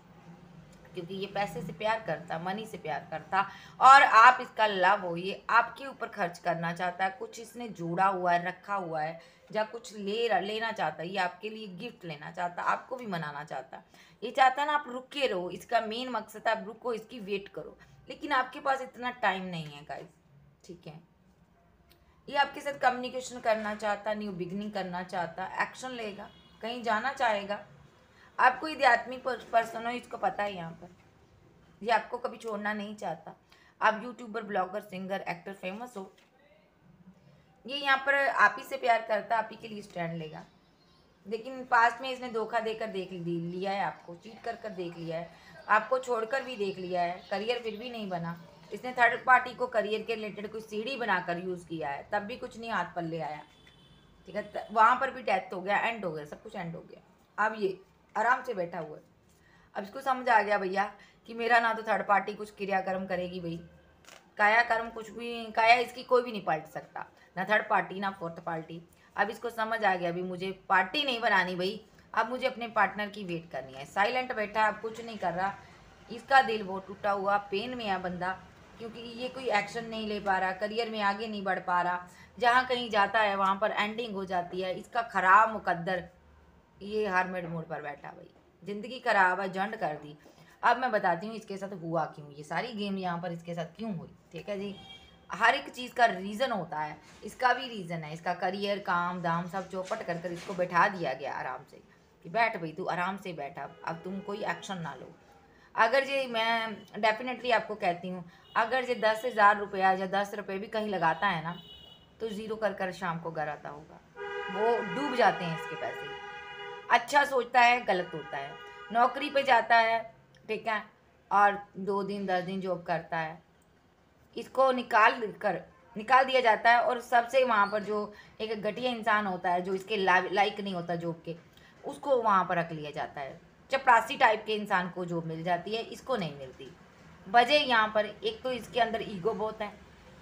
क्योंकि ये पैसे से प्यार करता, मनी से प्यार करता, और आप इसका लव हो, ये आपके ऊपर खर्च करना चाहता है। कुछ इसने जोड़ा हुआ है, रखा हुआ है, या कुछ लेना चाहता है, ये आपके लिए गिफ्ट लेना चाहता, आपको भी मनाना चाहता। ये चाहता है ना आप रुके रहो, इसका मेन मकसद है आप रुको, इसकी वेट करो, लेकिन आपके पास इतना टाइम नहीं है गाइस, ठीक है। ये आपके साथ कम्युनिकेशन करना चाहता, न्यू बिगनिंग करना चाहता, एक्शन लेगा, कहीं जाना चाहेगा। आप कोई आध्यात्मिक पर्सन हो, इसको पता है यहाँ पर, ये आपको कभी छोड़ना नहीं चाहता। आप YouTuber, blogger, singer, actor, famous हो, ये यहाँ पर आप ही से प्यार करता, आप ही के लिए स्टैंड लेगा। लेकिन पास्ट में इसने धोखा देकर देख लिया है, आपको चीट कर देख लिया है, आपको छोड़कर भी देख लिया है, करियर फिर भी नहीं बना। इसने थर्ड पार्टी को करियर के रिलेटेड कोई सीढ़ी बनाकर यूज़ किया है, तब भी कुछ नहीं हाथ पल्ले आया, ठीक है। वहाँ पर भी डेथ हो गया, एंड हो गया, सब कुछ एंड हो गया। अब ये आराम से बैठा हुआ है। अब इसको समझ आ गया भैया कि मेरा ना तो थर्ड पार्टी कुछ क्रियाकर्म करेगी भाई, काया कर्म कुछ भी, काया इसकी कोई भी नहीं पलट सकता, ना थर्ड पार्टी ना फोर्थ पार्टी। अब इसको समझ आ गया अभी मुझे पार्टी नहीं बनानी भाई, अब मुझे अपने पार्टनर की वेट करनी है। साइलेंट बैठा, अब कुछ नहीं कर रहा। इसका दिल बहुत टूटा हुआ, पेन में है बंदा, क्योंकि ये कोई एक्शन नहीं ले पा रहा, करियर में आगे नहीं बढ़ पा रहा। जहाँ कहीं जाता है वहाँ पर एंडिंग हो जाती है। इसका खराब मुकद्दर, ये हारमेड मोड पर बैठा भाई, ज़िंदगी खराब है, जंड कर दी। अब मैं बताती हूँ इसके साथ हुआ क्यों, ये सारी गेम यहाँ पर इसके साथ क्यों हुई, ठीक है जी। हर एक चीज़ का रीज़न होता है, इसका भी रीज़न है। इसका करियर, काम धाम सब चौपट कर कर इसको बैठा दिया गया आराम से, कि बैठ भाई तू आराम से बैठा, अब तुम कोई एक्शन ना लो। अगर ये, मैं डेफिनेटली आपको कहती हूँ, अगर ये 10,000 रुपया या 10 रुपये भी कहीं लगाता है ना, तो ज़ीरो कर कर शाम को घर आता होगा। वो डूब जाते हैं इसके पैसे। अच्छा सोचता है, गलत होता है। नौकरी पे जाता है, ठीक है, और 2 दिन 10 दिन जॉब करता है, इसको निकाल दिया जाता है। और सबसे वहाँ पर जो एक घटिया इंसान होता है, जो इसके लायक नहीं होता जॉब के, उसको वहाँ पर रख लिया जाता है। चपरासी टाइप के इंसान को जॉब मिल जाती है, इसको नहीं मिलती। वजह यहाँ पर, एक तो इसके अंदर ईगो बहुत है,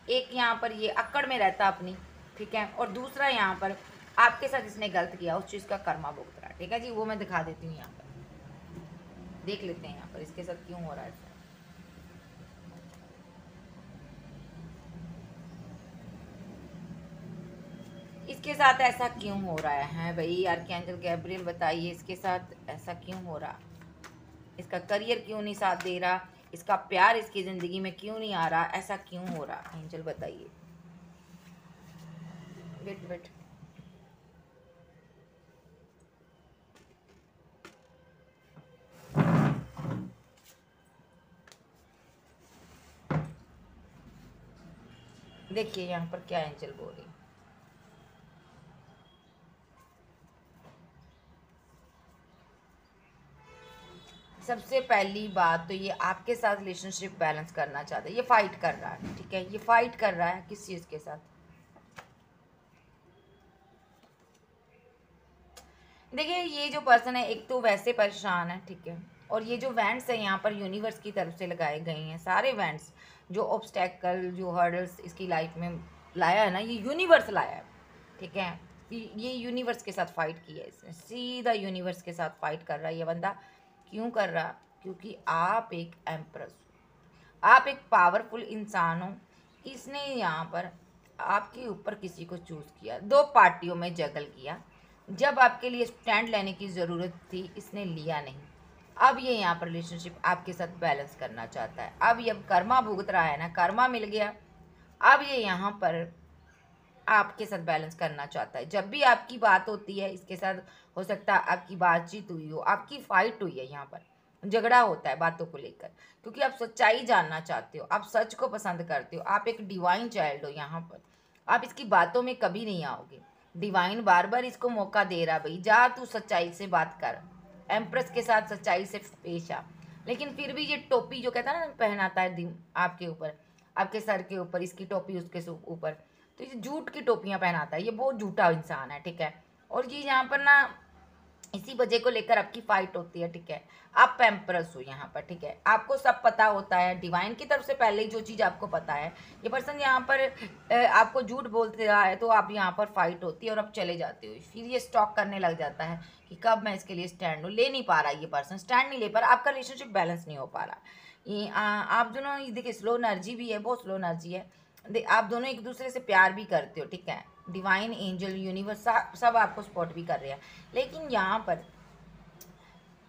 एक यहाँ पर ये अक्कड़ में रहता अपनी, ठीक है, और दूसरा यहाँ पर आपके साथ इसने गलत किया, उस चीज़ का कर्मा भुगत रहा है, ठीक है जी। वो मैं दिखा देती हूँ, यहाँ पर देख लेते हैं यहाँ पर इसके साथ क्यों हो रहा है। इसके साथ ऐसा क्यों हो रहा है भाई, आर्कएंजल गैब्रियल बताइए, इसके साथ ऐसा क्यों हो रहा। इसका करियर क्यों नहीं साथ दे रहा, इसका प्यार इसकी ज़िंदगी में क्यों नहीं आ रहा, ऐसा क्यों हो रहा, एंजल बताइए। वेट देखिए यहाँ पर क्या एंजल बोल रही। सबसे पहली बात तो ये आपके साथ रिलेशनशिप बैलेंस करना चाहता है, ये फाइट कर रहा है, ठीक है, ये फाइट कर रहा है किस चीज़ के साथ। देखिए ये जो पर्सन है, एक तो वैसे परेशान है, ठीक है, और ये जो वैंड्स है यहाँ पर यूनिवर्स की तरफ से लगाए गए हैं, सारे वैंड्स जो ऑब्स्टेकल, जो हर्डल्स इसकी लाइफ में लाया है ना, ये यूनिवर्स लाया है, ठीक है। ये यूनिवर्स के साथ फाइट किया है इसने, सीधा यूनिवर्स के साथ फाइट कर रहा है ये बंदा। क्यों कर रहा, क्योंकि आप एक एम्प्रेस हो, आप एक पावरफुल इंसान हो। इसने यहाँ पर आपके ऊपर किसी को चूज़ किया, 2 पार्टियों में जगल किया। जब आपके लिए स्टैंड लेने की ज़रूरत थी, इसने लिया नहीं। अब ये यहाँ पर रिलेशनशिप आपके साथ बैलेंस करना चाहता है। अब ये कर्मा भुगत रहा है ना, कर्मा मिल गया, अब ये यहाँ पर आपके साथ बैलेंस करना चाहता है। जब भी आपकी बात होती है इसके साथ, हो सकता है आपकी बातचीत हुई हो, आपकी फाइट हुई है, यहाँ पर झगड़ा होता है बातों को लेकर, क्योंकि आप सच्चाई जानना चाहते हो, आप सच को पसंद करते हो, आप एक डिवाइन चाइल्ड हो। यहाँ पर आप इसकी बातों में कभी नहीं आओगे। डिवाइन बार बार इसको मौका दे रहा, भाई जा तू सच्चाई से बात कर, एम्प्रेस के साथ सच्चाई से पेश आ। लेकिन फिर भी ये टोपी जो कहता है ना पहनाता है दिन आपके ऊपर, आपके सर के ऊपर इसकी टोपी उसके ऊपर, तो ये झूठ की टोपियां पहनाता है, ये बहुत झूठा इंसान है, ठीक है। और ये यहाँ पर ना इसी वजह को लेकर आपकी फाइट होती है, ठीक है। आप पैम्परस हो यहाँ पर, ठीक है, आपको सब पता होता है, डिवाइन की तरफ से पहले ही जो चीज़ आपको पता है, ये पर्सन यहाँ पर आपको झूठ बोलते रहा है, तो आप यहाँ पर फाइट होती है और आप चले जाते हो। फिर ये स्टॉक करने लग जाता है कि कब मैं इसके लिए स्टैंड हूँ, ले नहीं पा रहा, ये पर्सन स्टैंड नहीं ले पा रहा, आपका रिलेशनशिप बैलेंस नहीं हो पा रहा। ये आप दोनों, देखिए स्लो एनर्जी भी है, बहुत स्लो एनर्जी है। आप दोनों एक दूसरे से प्यार भी करते हो, ठीक है, डिवाइन एंजल यूनिवर्स सब आपको सपोर्ट भी कर रहे हैं। लेकिन यहाँ पर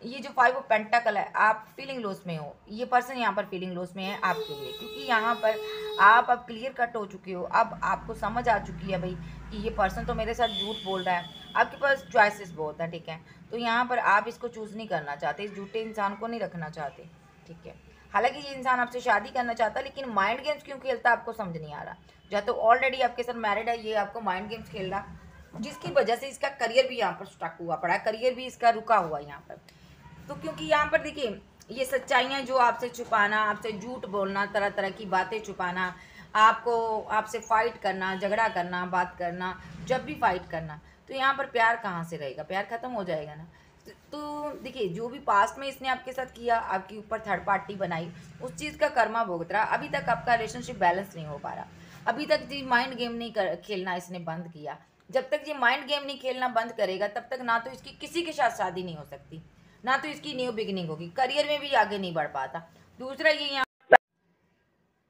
ये जो 5 ऑफ पेंटाकल है, आप फीलिंग लॉस में हो, ये पर्सन यहाँ पर फीलिंग लॉस में है आपके लिए, क्योंकि यहाँ पर आप अब क्लियर कट हो चुके हो। अब आपको समझ आ चुकी है भाई कि ये पर्सन तो मेरे साथ झूठ बोल रहा है। आपके पास चॉइसेस बहुत हैं, ठीक है, तो यहाँ पर आप इसको चूज़ नहीं करना चाहते, इस झूठे इंसान को नहीं रखना चाहते, ठीक है। हालांकि ये इंसान आपसे शादी करना चाहता, लेकिन माइंड गेम्स क्यों खेलता आपको समझ नहीं आ रहा। या तो ऑलरेडी आपके साथ मैरिड है, ये आपको माइंड गेम्स खेल रहा, जिसकी वजह से इसका करियर भी यहाँ पर स्टक हुआ पड़ा है, करियर भी इसका रुका हुआ है यहाँ पर। तो क्योंकि यहाँ पर देखिए, ये सच्चाइयाँ जो आपसे छुपाना, आपसे झूठ बोलना, तरह तरह की बातें छुपाना, आपको आपसे फाइट करना, झगड़ा करना, बात करना, जब भी फाइट करना, तो यहाँ पर प्यार कहाँ से रहेगा, प्यार खत्म हो जाएगा ना। तो देखिए, जो भी पास्ट में इसने आपके साथ किया, आपके ऊपर थर्ड पार्टी बनाई, उस चीज़ का कर्मा भुगत रहा। अभी तक आपका रिलेशनशिप बैलेंस नहीं हो पा रहा, अभी तक जी माइंड गेम नहीं खेलना इसने बंद किया। जब तक ये माइंड गेम नहीं खेलना बंद करेगा, तब तक ना तो इसकी किसी के साथ शादी नहीं हो सकती, ना तो इसकी न्यू बिगिनिंग होगी, करियर में भी आगे नहीं बढ़ पाता। दूसरा ये यहाँ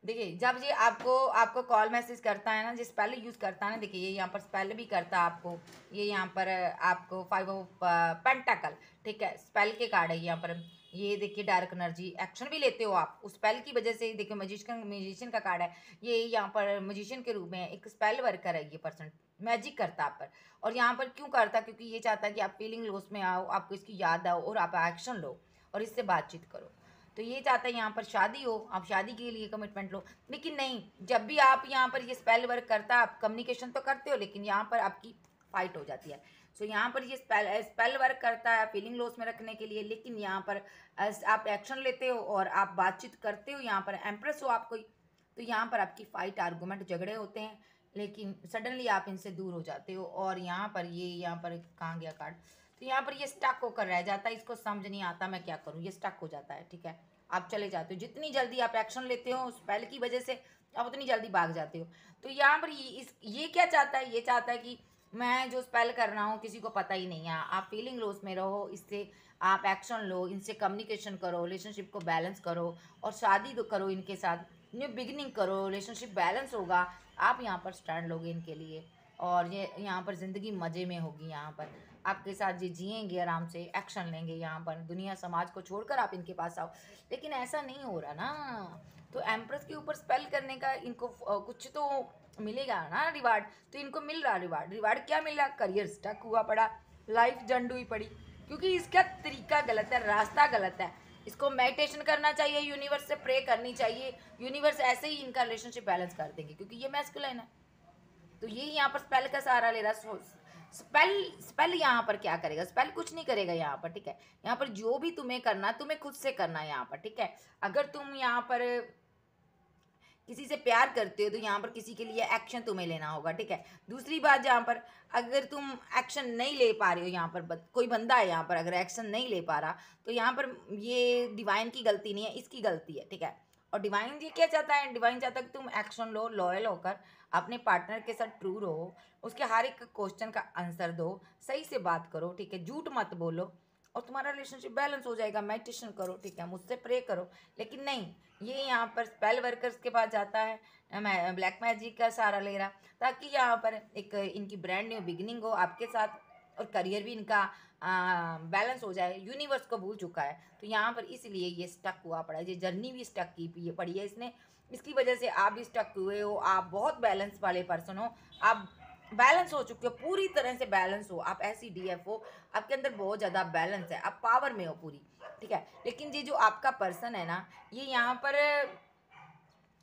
देखिए, जब ये आपको आपको कॉल मैसेज करता है ना, जिस पहले यूज़ करता है ना, देखिए ये यहाँ पर स्पेल भी करता है आपको, ये यहाँ पर आपको 5 ऑफ पेंटाकल, ठीक है, स्पेल के कार्ड है यहाँ पर। ये देखिए डार्क एनर्जी, एक्शन भी लेते हो आप उस स्पेल की वजह से। देखिए मैजिशियन का कार्ड है, ये यहाँ पर मैजिशियन के रूप में एक स्पेल वर्कर है, ये पर्सन मैजिक करता आप पर। और यहाँ पर क्यों करता, क्योंकि ये चाहता है कि आप फीलिंग लॉस में आओ, आपको इसकी याद आओ और आप एक्शन लो और इससे बातचीत करो। तो ये चाहता है यहाँ पर शादी हो, आप शादी के लिए कमिटमेंट लो। लेकिन नहीं, जब भी आप यहाँ पर ये स्पेल वर्क करता है, आप कम्युनिकेशन तो करते हो, लेकिन यहाँ पर आपकी फाइट हो जाती है। सो यहाँ पर ये स्पेल वर्क करता है फीलिंग लॉस में रखने के लिए, लेकिन यहाँ पर आप एक्शन लेते हो और आप बातचीत करते हो, यहाँ पर एम्प्रेस हो आप कोई, तो यहाँ पर आपकी फाइट आर्गूमेंट झगड़े होते हैं, लेकिन सडनली आप इनसे दूर हो जाते हो। और यहाँ पर ये यहाँ पर कहाँ गया कार्ड, तो यहाँ पर ये स्टक होकर रह जाता है, इसको समझ नहीं आता मैं क्या करूँ, ये स्टक हो जाता है, ठीक है। आप चले जाते हो, जितनी जल्दी आप एक्शन लेते हो स्पेल की वजह से, आप उतनी जल्दी भाग जाते हो। तो यहाँ पर ये क्या चाहता है, ये चाहता है कि मैं जो स्पेल कर रहा हूँ किसी को पता ही नहीं है, आप फीलिंग लॉस में रहो, इससे आप एक्शन लो, इनसे कम्युनिकेशन करो, रिलेशनशिप को बैलेंस करो और शादी तो करो इनके साथ, न्यू बिगिनिंग करो, रिलेशनशिप बैलेंस होगा, आप यहाँ पर स्टैंड लोगे इनके लिए और ये यहाँ पर ज़िंदगी मज़े में होगी। यहाँ पर आपके साथ ये जिएंगे, आराम से एक्शन लेंगे, यहाँ पर दुनिया समाज को छोड़कर आप इनके पास आओ। लेकिन ऐसा नहीं हो रहा ना, तो एम्प्रेस के ऊपर स्पेल करने का इनको कुछ तो मिलेगा ना रिवार्ड, तो इनको मिल रहा रिवार्ड। रिवार्ड क्या मिल रहा, करियर स्टक हुआ पड़ा, लाइफ जंड हुई पड़ी, क्योंकि इसका तरीका गलत है, रास्ता गलत है। इसको मेडिटेशन करना चाहिए, यूनिवर्स से प्रे करनी चाहिए, यूनिवर्स ऐसे ही इनका रिलेशनशिप बैलेंस कर देंगे, क्योंकि ये मैस्कुलिन है। तो ये यहाँ पर स्पेल का सहारा ले रहा। स्पेल स्पेल यहाँ पर क्या करेगा, स्पेल कुछ नहीं करेगा यहाँ पर, ठीक है। यहाँ पर जो भी तुम्हें करना, तुम्हें खुद से करना है यहाँ पर, ठीक है। अगर तुम यहाँ पर किसी से प्यार करते हो, तो यहाँ पर किसी के लिए एक्शन तुम्हें लेना होगा, ठीक है। दूसरी बात, यहाँ पर अगर तुम एक्शन नहीं ले पा रहे हो, यहाँ पर कोई बंदा है यहाँ पर अगर एक्शन नहीं ले पा रहा, तो यहाँ पर ये डिवाइन की गलती नहीं है, इसकी गलती है, ठीक है। और डिवाइन ये क्या चाहता है, डिवाइन चाहता है कि तुम एक्शन लो, लॉयल होकर अपने पार्टनर के साथ ट्रू रहो, उसके हर एक क्वेश्चन का आंसर दो, सही से बात करो, ठीक है, झूठ मत बोलो और तुम्हारा रिलेशनशिप बैलेंस हो जाएगा। मेडिटेशन करो, ठीक है, मुझसे प्रे करो। लेकिन नहीं, ये यहाँ पर स्पेल वर्कर्स के पास जाता है, ब्लैक मैजिक का सहारा ले रहा, ताकि यहाँ पर एक इनकी ब्रांड न्यू बिगिनिंग हो आपके साथ और करियर भी इनका बैलेंस हो जाए। यूनिवर्स को भूल चुका है, तो यहाँ पर इसलिए ये स्टक हुआ पड़ा है, ये जर्नी भी स्टक की पड़ी है इसने, इसकी वजह से आप भी स्टक हुए हो। आप बहुत बैलेंस वाले पर्सन हो, आप बैलेंस हो चुके हो, पूरी तरह से बैलेंस हो, आप ऐसी डीएफ हो, आपके अंदर बहुत ज़्यादा बैलेंस है, आप पावर में हो पूरी, ठीक है। लेकिन ये जो आपका पर्सन है ना, ये यहाँ पर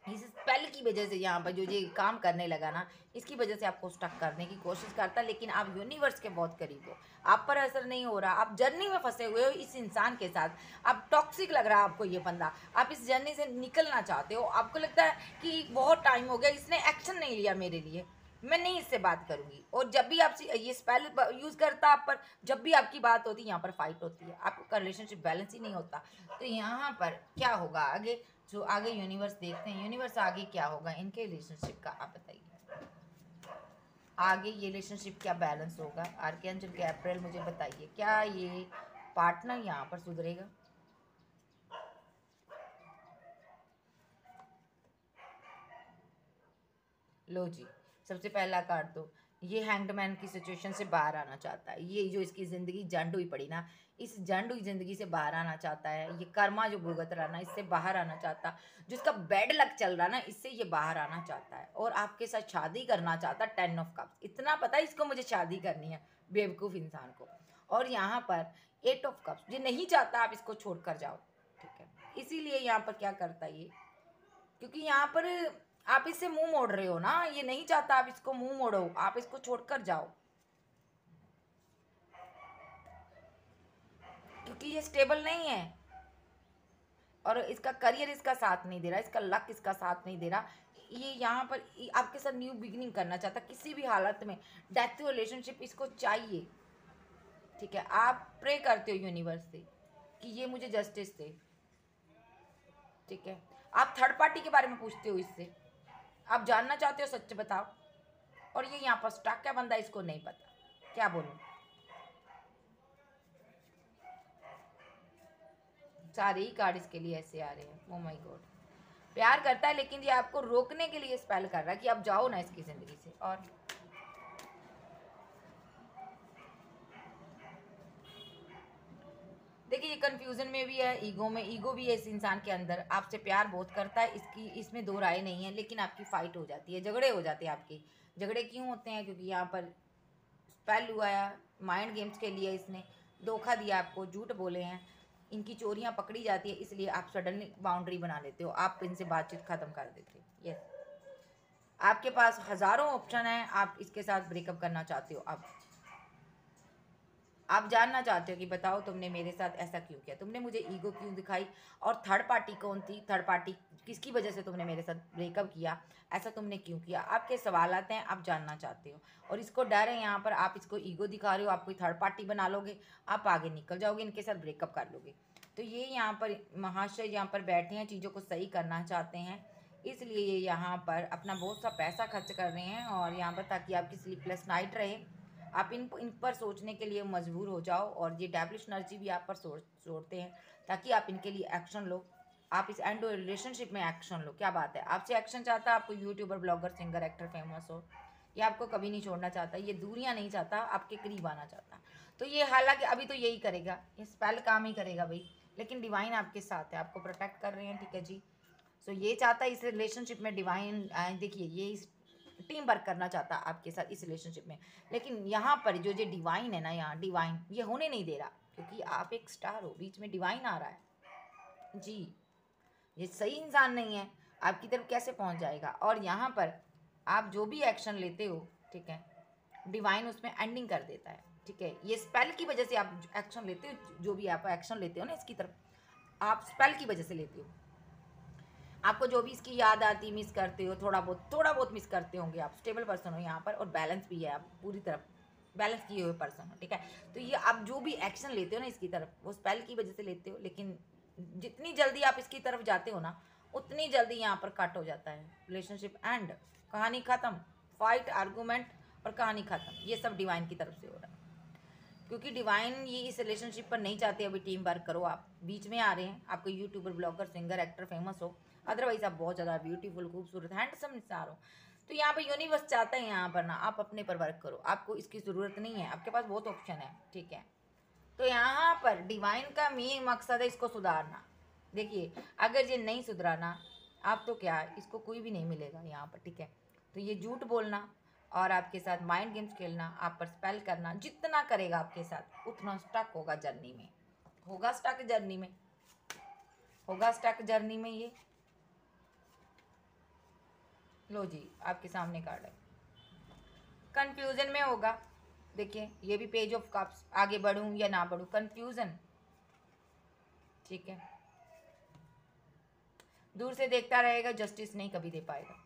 इस स्पेल की वजह से यहाँ पर जो ये काम करने लगा ना, इसकी वजह से आपको स्टक करने की कोशिश करता, लेकिन आप यूनिवर्स के बहुत करीब हो, आप पर असर नहीं हो रहा, आप जर्नी में फंसे हुए हो इस इंसान के साथ, आप टॉक्सिक लग रहा है आपको ये बंदा, आप इस जर्नी से निकलना चाहते हो, आपको लगता है कि बहुत टाइम हो गया, इसने एक्शन नहीं लिया मेरे लिए, मैं नहीं इससे बात करूंगी। और जब भी आप ये स्पेल यूज करता आप पर, जब भी आपकी बात होती है यहाँ पर फाइट होती है, आपका रिलेशनशिप बैलेंस ही नहीं होता। तो यहाँ पर क्या होगा आगे, जो आगे यूनिवर्स देखते हैं, यूनिवर्स आगे क्या होगा इनके रिलेशनशिप का, आप बताइए आगे ये रिलेशनशिप क्या बैलेंस होगा। आर्कएंजल गैब्रिएल मुझे बताइए, क्या ये पार्टनर यहाँ पर सुधरेगा। लो जी, सबसे पहला कार्ड तो ये हैंगडमैन की सिचुएशन से बाहर आना चाहता है, ये जो इसकी ज़िंदगी जंड हुई पड़ी ना, इस जंड हुई ज़िंदगी से बाहर आना चाहता है, ये कर्मा जो भुगत रहा ना इससे बाहर आना चाहता, जो इसका बैड लक चल रहा ना इससे ये बाहर आना चाहता है, और आपके साथ शादी करना चाहता। 10 ऑफ कप्स, इतना पता है इसको मुझे शादी करनी है, बेवकूफ़ इंसान को। और यहाँ पर 8 ऑफ कप्स, ये नहीं चाहता आप इसको छोड़ कर जाओ, ठीक है, इसीलिए यहाँ पर क्या करता है ये, क्योंकि यहाँ पर आप इससे मुंह मोड़ रहे हो ना, ये नहीं चाहता आप इसको मुंह मोड़ो, आप इसको छोड़कर जाओ, क्योंकि ये स्टेबल नहीं है, और इसका करियर इसका साथ नहीं दे रहा, इसका लक इसका साथ नहीं दे रहा। ये यहाँ पर आपके साथ न्यू बिगिनिंग करना चाहता किसी भी हालत में, डेथ रिलेशनशिप इसको चाहिए, ठीक है। आप प्रे करते हो यूनिवर्स से कि ये मुझे जस्टिस दे, ठीक है। आप थर्ड पार्टी के बारे में पूछते हो इससे, आप जानना चाहते हो, सच बताओ। और ये यहाँ पर स्टक क्या बंदा, इसको नहीं पता, क्या बोलूं। सारे ही कार्ड इसके लिए ऐसे आ रहे हैं, ओ माय गॉड। प्यार करता है लेकिन ये आपको रोकने के लिए स्पेल कर रहा है कि आप जाओ ना इसकी जिंदगी से। और देखिए ये कंफ्यूजन में भी है, ईगो में, ईगो भी है इस इंसान के अंदर, आपसे प्यार बहुत करता है, इसकी इसमें दो राय नहीं है, लेकिन आपकी फाइट हो जाती है, झगड़े हो जाते हैं आपके। झगड़े क्यों होते हैं, क्योंकि यहाँ पर स्पेल हुआ है, माइंड गेम्स के लिए इसने धोखा दिया आपको, झूठ बोले हैं, इनकी चोरियां पकड़ी जाती है, इसलिए आप सडनली बाउंड्री बना लेते हो, आप इनसे बातचीत खत्म कर देते हो। यस, आपके पास हजारों ऑप्शन है, आप इसके साथ ब्रेकअप करना चाहते हो। अब आप जानना चाहते हो कि बताओ तुमने मेरे साथ ऐसा क्यों किया, तुमने मुझे ईगो क्यों दिखाई, और थर्ड पार्टी कौन थी, थर्ड पार्टी किसकी वजह से तुमने मेरे साथ ब्रेकअप किया, ऐसा तुमने क्यों किया, आपके सवाल आते हैं, आप जानना चाहते हो। और इसको डर है यहाँ पर, आप इसको ईगो दिखा रहे हो, आप कोई थर्ड पार्टी बना लोगे, आप आगे निकल जाओगे, इनके साथ ब्रेकअप कर लोगे। तो ये यहाँ पर महाशय यहाँ पर बैठे हैं, चीज़ों को सही करना चाहते हैं, इसलिए ये यहाँ पर अपना बहुत सा पैसा खर्च कर रहे हैं, और यहाँ पर ताकि आपकी स्लीपलेस नाइट रहे, आप इन पर सोचने के लिए मजबूर हो जाओ, और ये डेविलिश एनर्जी भी आप पर सोचते हैं ताकि आप इनके लिए एक्शन लो, आप इस एंड रिलेशनशिप में एक्शन लो। क्या बात है, आपसे एक्शन चाहता, आपको YouTuber, blogger, singer, actor famous हो, ये आपको कभी नहीं छोड़ना चाहता, ये दूरियां नहीं चाहता, आपके करीब आना चाहता। तो ये हालांकि अभी तो यही करेगा, ये स्पेल काम ही करेगा भाई, लेकिन डिवाइन आपके साथ है, आपको प्रोटेक्ट कर रहे हैं, ठीक है जी। सो ये चाहता है इस रिलेशनशिप में डिवाइन, देखिए ये इस टीम वर्क करना चाहता आपके साथ इस रिलेशनशिप में, लेकिन यहाँ पर जो ये डिवाइन है ना, यहाँ डिवाइन ये होने नहीं दे रहा, क्योंकि आप एक स्टार हो, बीच में डिवाइन आ रहा है जी, ये सही इंसान नहीं है, आपकी तरफ कैसे पहुँच जाएगा। और यहाँ पर आप जो भी एक्शन लेते हो, ठीक है, डिवाइन उसमें एंडिंग कर देता है, ठीक है। ये स्पेल की वजह से आप एक्शन लेते हो, जो भी आप एक्शन लेते हो ना इसकी तरफ, आप स्पेल की वजह से लेते हो, आपको जो भी इसकी याद आती, मिस करते हो, थोड़ा बहुत मिस करते होंगे, आप स्टेबल पर्सन हो यहाँ पर, और बैलेंस भी है, आप पूरी तरफ बैलेंस किए हुए पर्सन हो, ठीक है। तो ये आप जो भी एक्शन लेते हो ना इसकी तरफ, वो स्पेल की वजह से लेते हो, लेकिन जितनी जल्दी आप इसकी तरफ जाते हो ना, उतनी जल्दी यहाँ पर कट हो जाता है रिलेशनशिप, एंड कहानी ख़त्म, फाइट, आर्गूमेंट, और कहानी ख़त्म। ये सब डिवाइन की तरफ से हो रहा है, क्योंकि डिवाइन ये इस रिलेशनशिप पर नहीं चाहते अभी टीम वर्क करो, आप बीच में आ रहे हैं, आपको YouTuber, blogger, singer, actor famous हो, अदरवाइज आप बहुत ज़्यादा ब्यूटीफुल, खूबसूरत, हैंडसम इंसान हो। तो यहाँ पर यूनिवर्स चाहता है यहाँ पर ना आप अपने पर वर्क करो, आपको इसकी ज़रूरत नहीं है, आपके पास बहुत ऑप्शन है, ठीक है। तो यहाँ पर डिवाइन का मेन मकसद है इसको सुधारना। देखिए अगर ये नहीं सुधराना, आप तो क्या, इसको कोई भी नहीं मिलेगा यहाँ पर, ठीक है। तो ये झूठ बोलना और आपके साथ माइंड गेम्स खेलना, आप पर स्पेल करना, जितना करेगा आपके साथ उतना स्टक होगा जर्नी में, होगा स्टक जर्नी में, होगा स्टक जर्नी में ये। लो जी, आपके सामने कार्ड है, कंफ्यूजन में होगा। देखिए ये भी पेज ऑफ कप्स, आगे बढ़ूं या ना बढ़ूं, कंफ्यूजन। ठीक है, दूर से देखता रहेगा, जस्टिस नहीं कभी दे पाएगा।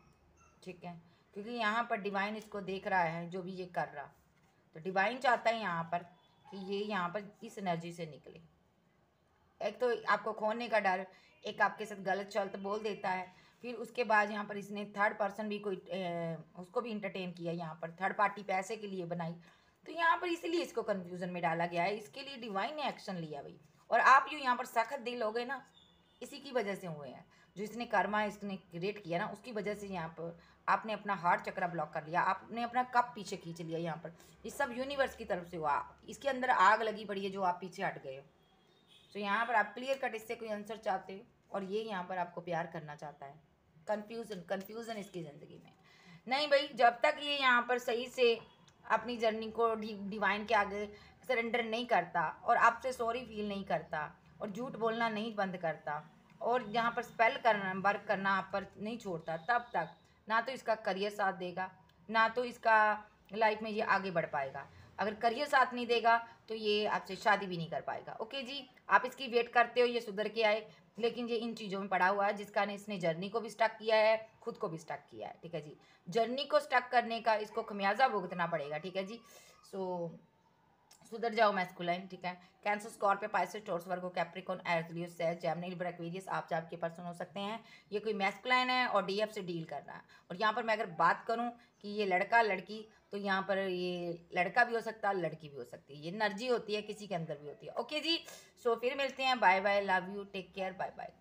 ठीक है, क्योंकि यहाँ पर डिवाइन इसको देख रहा है जो भी ये कर रहा, तो डिवाइन चाहता है यहाँ पर कि ये यहाँ पर इस एनर्जी से निकले। एक तो आपको खोने का डर, एक आपके साथ गलत शब्द बोल देता है, फिर उसके बाद यहाँ पर इसने थर्ड पर्सन भी कोई उसको भी इंटरटेन किया, यहाँ पर थर्ड पार्टी पैसे के लिए बनाई, तो यहाँ पर इसलिए इसको कंफ्यूजन में डाला गया है। इसके लिए डिवाइन ने एक्शन लिया भाई, और आप जो यहाँ पर सख्त दिल हो गए ना, इसी की वजह से हुए हैं। जो इसने कर्मा इसने क्रिएट किया ना, उसकी वजह से यहाँ पर आपने अपना हार्ट चक्रा ब्लॉक कर लिया, आपने अपना कप पीछे खींच लिया। यहाँ पर ये सब यूनिवर्स की तरफ से हुआ, इसके अंदर आग लगी पड़ी है जो आप पीछे हट गए हो। तो यहाँ पर आप क्लियर कट इससे कोई आंसर चाहते हो, और ये यहाँ पर आपको प्यार करना चाहता है। कन्फ्यूज़न इसकी ज़िंदगी में नहीं भाई। जब तक ये यहाँ पर सही से अपनी जर्नी को डिवाइन के आगे सरेंडर नहीं करता, और आपसे सॉरी फील नहीं करता, और झूठ बोलना नहीं बंद करता, और यहाँ पर स्पेल करना वर्क करना आप पर नहीं छोड़ता, तब तक ना तो इसका करियर साथ देगा, ना तो इसका लाइफ में ये आगे बढ़ पाएगा। अगर करियर साथ नहीं देगा तो ये आपसे शादी भी नहीं कर पाएगा। ओके जी, आप इसकी वेट करते हो ये सुधर के आए, लेकिन ये इन चीज़ों में पड़ा हुआ है, जिस कारण इसने जर्नी को भी स्टक किया है, खुद को भी स्टक किया है। ठीक है जी, जर्नी को स्टक करने का इसको खमियाजा भुगतना पड़ेगा। ठीक है जी, सो सुधर जाओ मैस्कुलाइन। ठीक है, कैंसर, स्कॉर्पियो, पाइसेस, टॉरस, वर्गो, कैप्रिकॉर्न, एरीज, लियो, सेज, जेमिनी, लिब्रा, एक्वेरियस आप जाप के पर्सन हो सकते हैं। ये कोई मैस्कुलाइन है और डीएफ से डील कर रहा है। और यहाँ पर मैं अगर बात करूँ कि ये लड़का लड़की, तो यहाँ पर ये लड़का भी हो सकता है, लड़की भी हो सकती है। ये एनर्जी होती है, किसी के अंदर भी होती है। ओके जी, सो फिर मिलते हैं। Bye bye, love you, take care, bye bye.